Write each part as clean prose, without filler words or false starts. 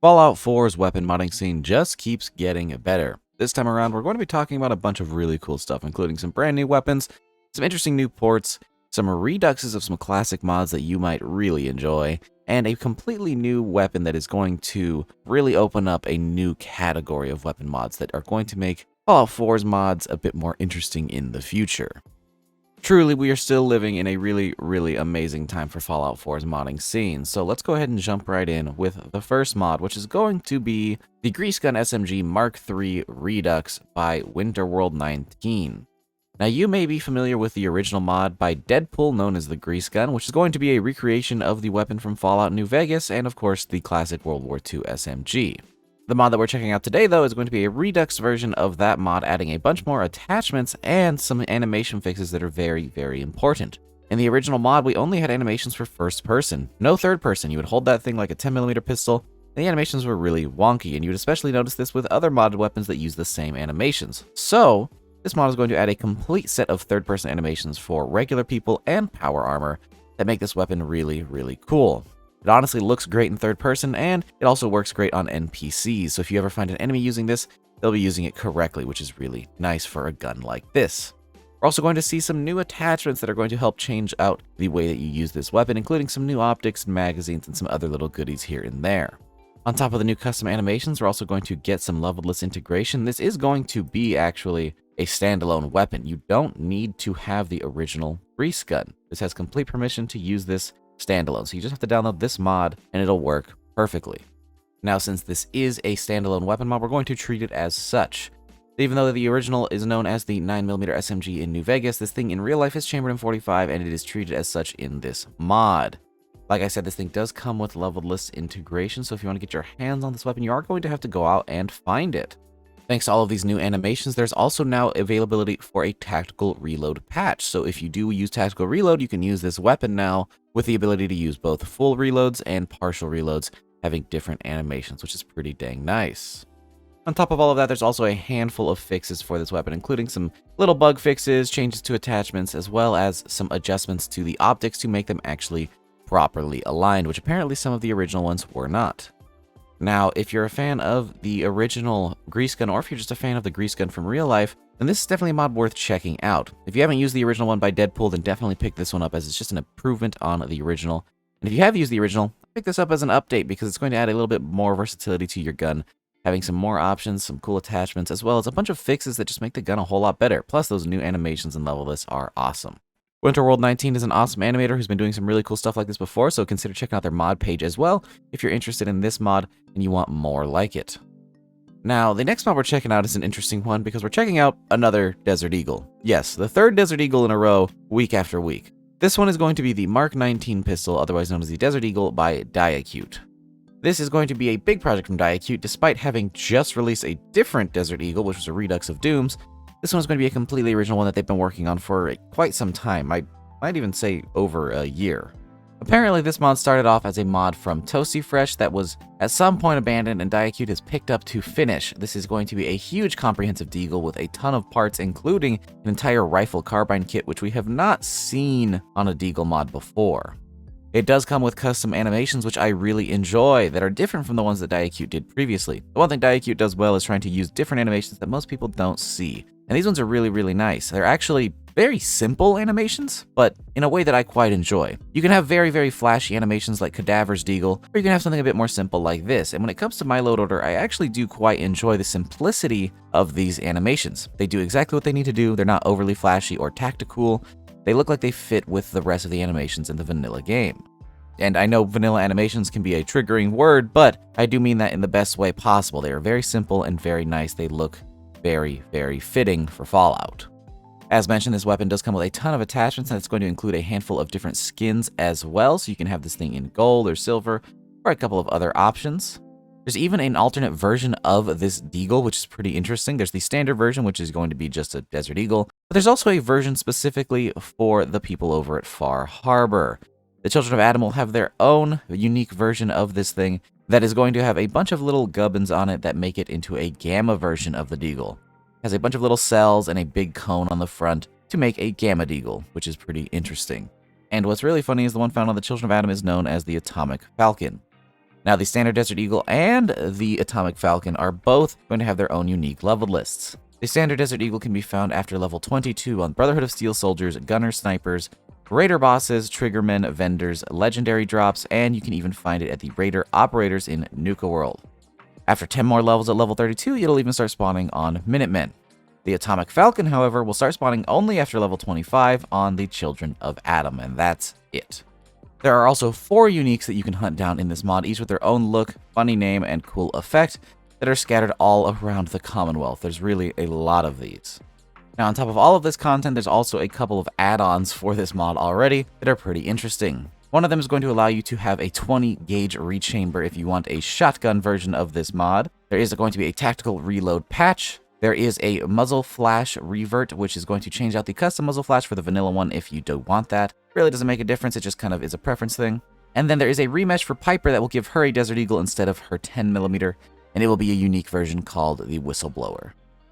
Fallout 4's weapon modding scene just keeps getting better. This time around, we're going to be talking about a bunch of really cool stuff, including some brand new weapons, some interesting new ports, some reduxes of some classic mods that you might really enjoy, and a completely new weapon that is going to really open up a new category of weapon mods that are going to make Fallout 4's mods a bit more interesting in the future. Truly, we are still living in a really amazing time for Fallout 4's modding scene, so let's go ahead and jump right in with the first mod, which is going to be the Grease Gun SMG Mark III Redux by Winterworld 19. Now, you may be familiar with the original mod by Deadpool known as the Grease Gun, which is going to be a recreation of the weapon from Fallout New Vegas and, of course, the classic World War II SMG. The mod that we're checking out today, though, is going to be a Redux version of that mod, adding a bunch more attachments and some animation fixes that are very important. In the original mod, we only had animations for first person, no third person. You would hold that thing like a 10mm pistol, and the animations were really wonky, and you would especially notice this with other modded weapons that use the same animations. So, this mod is going to add a complete set of third-person animations for regular people and power armor that make this weapon really cool. It honestly looks great in third person, and it also works great on NPCs, so if you ever find an enemy using this, they'll be using it correctly, which is really nice for a gun like this. We're also going to see some new attachments that are going to help change out the way that you use this weapon, including some new optics, magazines, and some other little goodies here and there. On top of the new custom animations, we're also going to get some leveless integration. This is going to be actually a standalone weapon. You don't need to have the original Grease Gun. This has complete permission to use this standalone, so you just have to download this mod and it'll work perfectly. Now, since this is a standalone weapon mod, we're going to treat it as such. Even though the original is known as the 9mm SMG in New Vegas, this thing in real life is chambered in 45 and it is treated as such in this mod. Like I said, this thing does come with leveless integration, so if you want to get your hands on this weapon, you are going to have to go out and find it. Thanks to all of these new animations, there's also now availability for a tactical reload patch. So if you do use tactical reload, you can use this weapon now with the ability to use both full reloads and partial reloads, having different animations, which is pretty dang nice. On top of all of that, there's also a handful of fixes for this weapon, including some little bug fixes, changes to attachments, as well as some adjustments to the optics to make them actually properly aligned, which apparently some of the original ones were not. Now, if you're a fan of the original Grease Gun, or if you're just a fan of the Grease Gun from real life, then this is definitely a mod worth checking out. If you haven't used the original one by Deadpool, then definitely pick this one up, as it's just an improvement on the original. And if you have used the original, pick this up as an update, because it's going to add a little bit more versatility to your gun, having some more options, some cool attachments, as well as a bunch of fixes that just make the gun a whole lot better. Plus, those new animations and level lists are awesome. Winterworld 19 is an awesome animator who's been doing some really cool stuff like this before, so consider checking out their mod page as well if you're interested in this mod and you want more like it. Now, the next mod we're checking out is an interesting one because we're checking out another Desert Eagle. Yes, the third Desert Eagle in a row, week after week. This one is going to be the Mark 19 pistol, otherwise known as the Desert Eagle by Diakyuto. This is going to be a big project from Diakyuto, despite having just released a different Desert Eagle, which was a Redux of Dooms. This one's going to be a completely original one that they've been working on for quite some time. I might even say over a year. Apparently, this mod started off as a mod from Toasty Fresh that was at some point abandoned, and Diakyuto has picked up to finish. This is going to be a huge comprehensive deagle with a ton of parts, including an entire rifle carbine kit, which we have not seen on a deagle mod before. It does come with custom animations, which I really enjoy, that are different from the ones that Diakyuto did previously. The one thing Diakyuto does well is trying to use different animations that most people don't see. And these ones are really nice. They're actually very simple animations, but in a way that I quite enjoy. You can have very flashy animations like Cadaver's Deagle, or you can have something a bit more simple like this. And when it comes to my load order, I actually do quite enjoy the simplicity of these animations. They do exactly what they need to do. They're not overly flashy or tactical. They look like they fit with the rest of the animations in the vanilla game. And I know vanilla animations can be a triggering word, but I do mean that in the best way possible. They are very simple and very nice. They look very fitting for Fallout. As mentioned, this weapon does come with a ton of attachments, and it's going to include a handful of different skins as well, so you can have this thing in gold or silver, or a couple of other options. There's even an alternate version of this deagle, which is pretty interesting. There's the standard version, which is going to be just a Desert Eagle, but there's also a version specifically for the people over at Far Harbor. The Children of Adam will have their own unique version of this thing that is going to have a bunch of little gubbins on it that make it into a gamma version of the deagle. It has a bunch of little cells and a big cone on the front to make a gamma deagle, which is pretty interesting. And what's really funny is the one found on the Children of Adam is known as the Atomic Falcon. Now, the Standard Desert Eagle and the Atomic Falcon are both going to have their own unique level lists. The Standard Desert Eagle can be found after level 22 on Brotherhood of Steel Soldiers, Gunner Snipers, Raider Bosses, Triggermen, Vendors, Legendary Drops, and you can even find it at the Raider Operators in Nuka World. After 10 more levels at level 32, it'll even start spawning on Minutemen. The Atomic Falcon, however, will start spawning only after level 25 on the Children of Atom, and that's it. There are also 4 uniques that you can hunt down in this mod, each with their own look, funny name, and cool effect, that are scattered all around the Commonwealth. There's really a lot of these. Now, on top of all of this content, there's also a couple of add-ons for this mod already that are pretty interesting. One of them is going to allow you to have a 20-gauge rechamber if you want a shotgun version of this mod. There is going to be a tactical reload patch. There is a muzzle flash revert, which is going to change out the custom muzzle flash for the vanilla one if you don't want that. Really doesn't make a difference, it just kind of is a preference thing. And then there is a remesh for Piper that will give her a Desert Eagle instead of her 10mm, and it will be a unique version called the Whistleblower.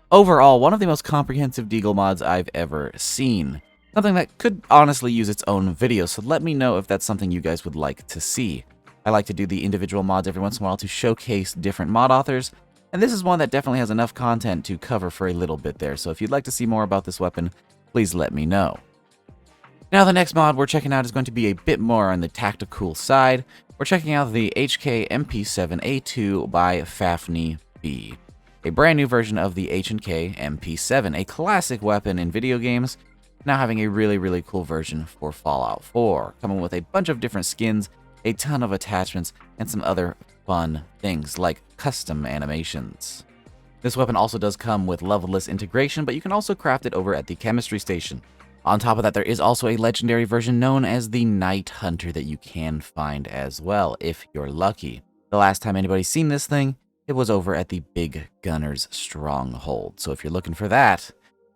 Overall, one of the most comprehensive Deagle mods I've ever seen. Something that could honestly use its own video, so let me know if that's something you guys would like to see. I like to do the individual mods every once in a while to showcase different mod authors, and this is one that definitely has enough content to cover for a little bit there, so if you'd like to see more about this weapon, please let me know. Now, the next mod we're checking out is going to be a bit more on the tactical side. We're checking out the HK MP7A2 by FafnyB, a brand new version of the H&K MP7, a classic weapon in video games, now having a really cool version for Fallout 4, coming with a bunch of different skins, a ton of attachments, and some other fun things like custom animations. This weapon also does come with level-less integration, but you can also craft it over at the chemistry station. On top of that, there is also a legendary version known as the Night Hunter that you can find as well, if you're lucky. The last time anybody's seen this thing, it was over at the Big Gunner's Stronghold, so if you're looking for that,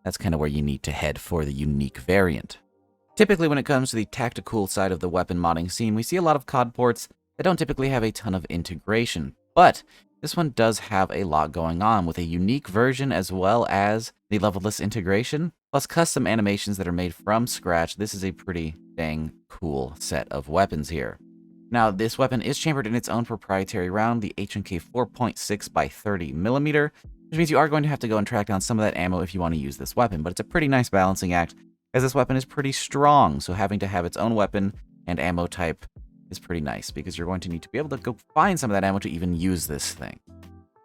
that's kind of where you need to head for the unique variant. Typically, when it comes to the tactical side of the weapon modding scene, we see a lot of COD ports that don't typically have a ton of integration, but this one does have a lot going on with a unique version as well as the level-less integration, plus custom animations that are made from scratch. This is a pretty dang cool set of weapons here. Now, this weapon is chambered in its own proprietary round, the H&K 4.6 by 30mm, which means you are going to have to go and track down some of that ammo if you want to use this weapon, but it's a pretty nice balancing act, as this weapon is pretty strong, so having to have its own weapon and ammo type is pretty nice, because you're going to need to be able to go find some of that ammo to even use this thing.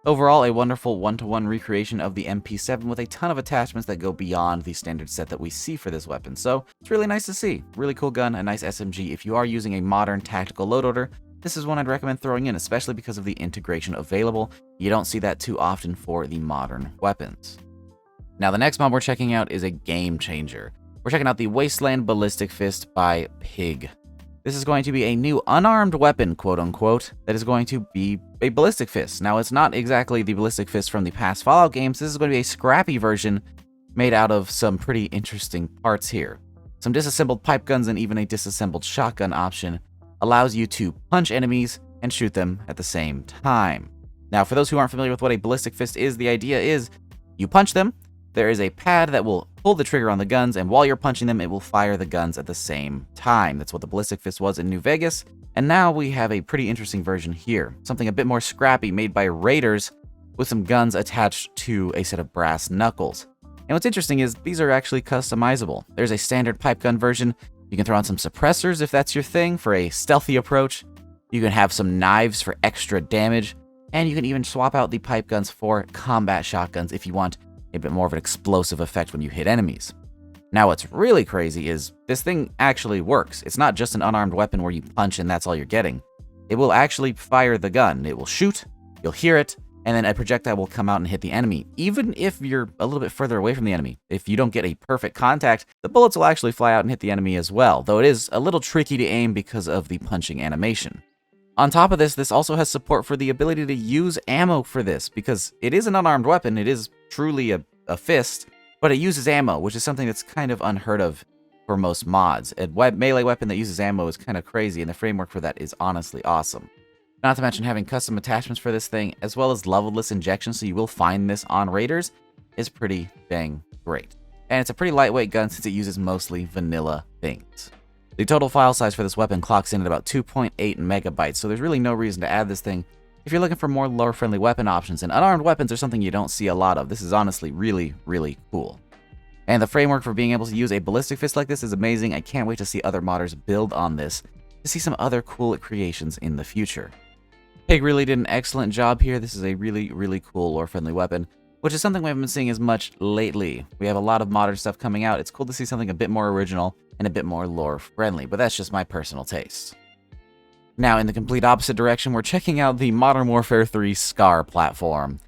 Overall, a wonderful one-to-one recreation of the MP7 with a ton of attachments that go beyond the standard set that we see for this weapon, so it's really nice to see. Really cool gun, a nice SMG. If you are using a modern tactical load order, this is one I'd recommend throwing in, especially because of the integration available. You don't see that too often for the modern weapons. Now, the next mod we're checking out is a game changer. We're checking out the Wasteland Ballistic Fist by Pig. This is going to be a new unarmed weapon, quote-unquote, that is going to be a Ballistic Fist. Now, it's not exactly the Ballistic Fist from the past Fallout games. This is going to be a scrappy version made out of some pretty interesting parts here. Some disassembled pipe guns and even a disassembled shotgun option allows you to punch enemies and shoot them at the same time. Now, for those who aren't familiar with what a Ballistic Fist is, the idea is you punch them, there is a pad that will pull the trigger on the guns, and while you're punching them, it will fire the guns at the same time. That's what the Ballistic Fist was in New Vegas, and now we have a pretty interesting version here. Something a bit more scrappy, made by raiders, with some guns attached to a set of brass knuckles. And what's interesting is these are actually customizable. There's a standard pipe gun version. You can throw on some suppressors if that's your thing for a stealthy approach. You can have some knives for extra damage, and you can even swap out the pipe guns for combat shotguns if you want a bit more of an explosive effect when you hit enemies. Now, what's really crazy is this thing actually works. It's not just an unarmed weapon where you punch and that's all you're getting. It will actually fire the gun. It will shoot, you'll hear it, and then a projectile will come out and hit the enemy. Even if you're a little bit further away from the enemy, if you don't get a perfect contact, the bullets will actually fly out and hit the enemy as well, though it is a little tricky to aim because of the punching animation. On top of this, this also has support for the ability to use ammo for this, because it is an unarmed weapon. It is truly a fist, but it uses ammo, which is something that's kind of unheard of for most mods. A melee weapon that uses ammo is kind of crazy, and the framework for that is honestly awesome. Not to mention having custom attachments for this thing, as well as level-less injection, so you will find this on raiders, is pretty dang great. And it's a pretty lightweight gun since it uses mostly vanilla things. The total file size for this weapon clocks in at about 2.8 megabytes, so there's really no reason to add this thing. If you're looking for more lore-friendly weapon options, and unarmed weapons are something you don't see a lot of, this is honestly really, really cool. And the framework for being able to use a ballistic fist like this is amazing. I can't wait to see other modders build on this, to see some other cool creations in the future. Pig really did an excellent job here. This is a really, really cool lore-friendly weapon, which is something we haven't been seeing as much lately. We have a lot of modern stuff coming out. It's cool to see something a bit more original and a bit more lore-friendly, but that's just my personal taste. Now, in the complete opposite direction, we're checking out the Modern Warfare 3 SCAR platform.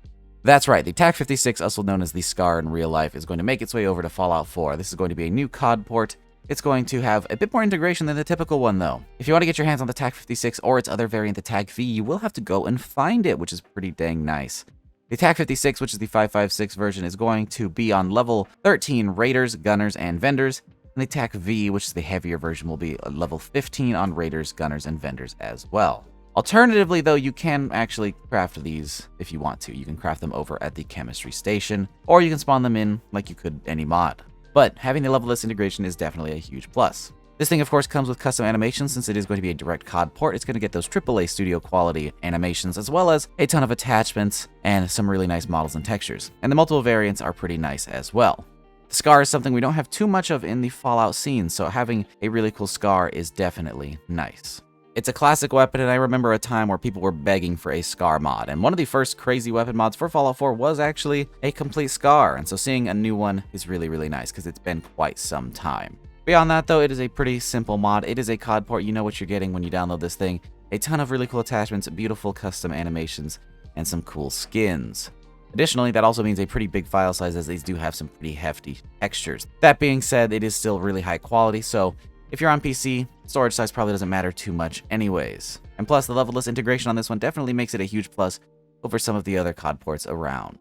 That's right, the TAC-56, also known as the SCAR in real life, is going to make its way over to Fallout 4. This is going to be a new COD port. It's going to have a bit more integration than the typical one, though. If you want to get your hands on the TAC-56 or its other variant, the TAC-V, you will have to go and find it, which is pretty dang nice. The TAC-56, which is the 5.56 version, is going to be on level 13 Raiders, Gunners, and Vendors. And the TAC-V, which is the heavier version, will be level 15 on Raiders, Gunners, and Vendors as well. Alternatively, though, you can actually craft these if you want to. You can craft them over at the chemistry station, or you can spawn them in like you could any mod. But having the levelless integration is definitely a huge plus. This thing, of course, comes with custom animations. Since it is going to be a direct COD port, it's going to get those AAA studio quality animations, as well as a ton of attachments and some really nice models and textures. And the multiple variants are pretty nice as well. The SCAR is something we don't have too much of in the Fallout scene, so having a really cool SCAR is definitely nice. It's a classic weapon, and I remember a time where people were begging for a SCAR mod, and one of the first crazy weapon mods for Fallout 4 was actually a complete SCAR, and so seeing a new one is really, really nice, because it's been quite some time. Beyond that, though, it is a pretty simple mod. It is a COD port. You know what you're getting when you download this thing. A ton of really cool attachments, beautiful custom animations, and some cool skins. Additionally, that also means a pretty big file size, as these do have some pretty hefty textures. That being said, it is still really high quality, so if you're on PC, storage size probably doesn't matter too much anyways. And plus, the levelless integration on this one definitely makes it a huge plus over some of the other COD ports around.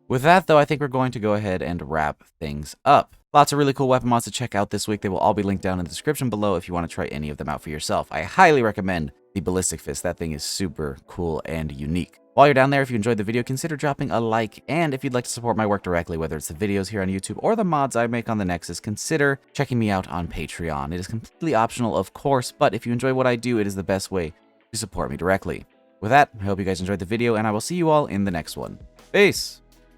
With that, though, I think we're going to go ahead and wrap things up. Lots of really cool weapon mods to check out this week. They will all be linked down in the description below if you want to try any of them out for yourself. I highly recommend the Ballistic Fist. That thing is super cool and unique. While you're down there, if you enjoyed the video, consider dropping a like, and if you'd like to support my work directly, whether it's the videos here on YouTube or the mods I make on the Nexus, consider checking me out on Patreon. It is completely optional, of course, but if you enjoy what I do, it is the best way to support me directly. With that, I hope you guys enjoyed the video, and I will see you all in the next one. Peace!